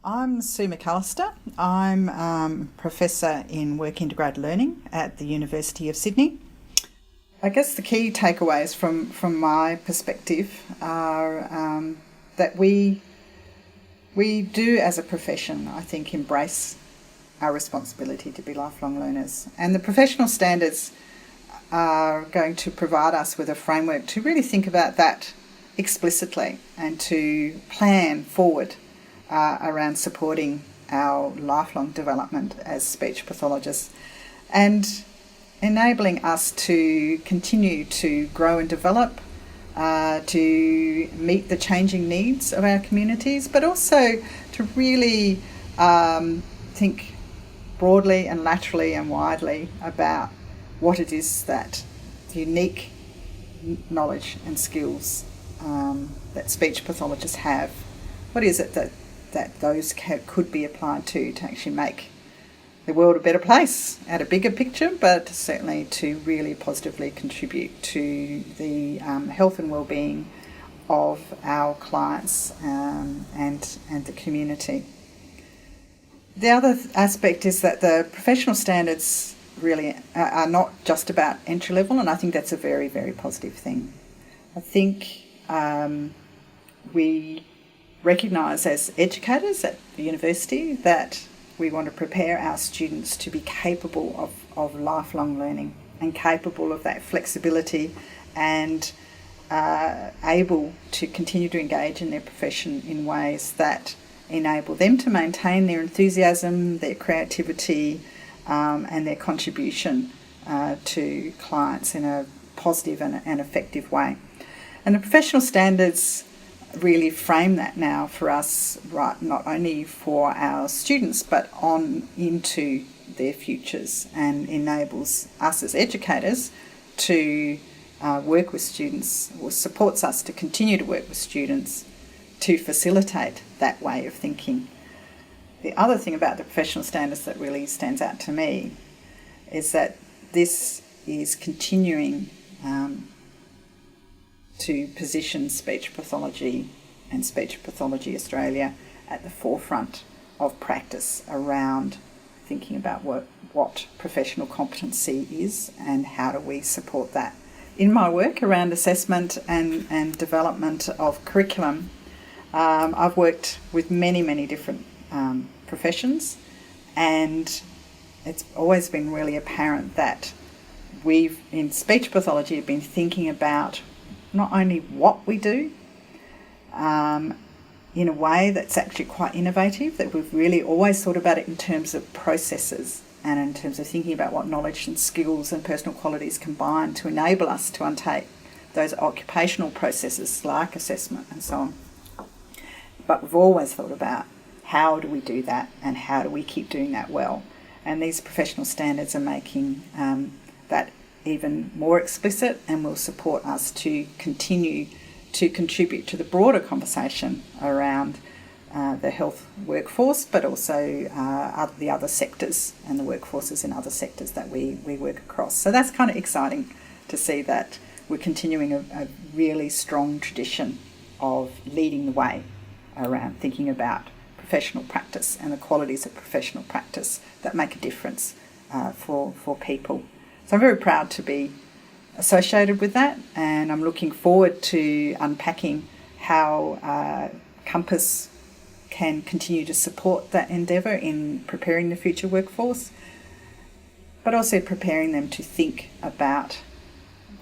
I'm Sue McAllister. I'm Professor in Work Integrated Learning at the University of Sydney. I guess the key takeaways from my perspective are that we do as a profession, I think, embrace our responsibility to be lifelong learners. And the professional standards are going to provide us with a framework to really think about that explicitly and to plan forward around supporting our lifelong development as speech pathologists and enabling us to continue to grow and develop, to meet the changing needs of our communities, but also to really think broadly and laterally and widely about what it is that the unique knowledge and skills that speech pathologists have. What is it that those could be applied to actually make the world a better place at a bigger picture, but certainly to really positively contribute to the health and well-being of our clients and the community. The other aspect is that the professional standards really are not just about entry level, and I think that's a very, very positive thing. I think we recognise as educators at the university that we want to prepare our students to be capable of lifelong learning and capable of that flexibility and able to continue to engage in their profession in ways that enable them to maintain their enthusiasm, their creativity and their contribution to clients in a positive and effective way. And the professional standards really frame that now for us, right, not only for our students but on into their futures, and enables us as educators to work with students, or supports us to continue to work with students to facilitate that way of thinking. The other thing about the professional standards that really stands out to me is that this is continuing to position speech pathology and Speech Pathology Australia at the forefront of practice around thinking about what professional competency is and how do we support that. In my work around assessment and development of curriculum, I've worked with many different professions, and it's always been really apparent that we've, in speech pathology, been thinking about not only what we do in a way that's actually quite innovative, that we've really always thought about it in terms of processes and in terms of thinking about what knowledge and skills and personal qualities combine to enable us to undertake those occupational processes like assessment and so on. But we've always thought about how do we do that and how do we keep doing that well. And these professional standards are making that even more explicit and will support us to continue to contribute to the broader conversation around the health workforce, but also the other sectors and the workforces in other sectors that we work across. So that's kind of exciting to see that we're continuing a really strong tradition of leading the way around thinking about professional practice and the qualities of professional practice that make a difference for people. So I'm very proud to be associated with that, and I'm looking forward to unpacking how Compass can continue to support that endeavour in preparing the future workforce, but also preparing them to think about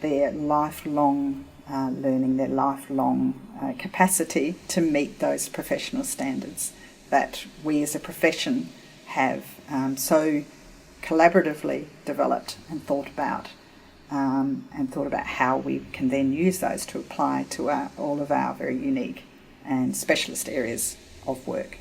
their lifelong learning, their lifelong capacity to meet those professional standards that we as a profession have so collaboratively developed and thought about how we can then use those to apply to all of our very unique and specialist areas of work.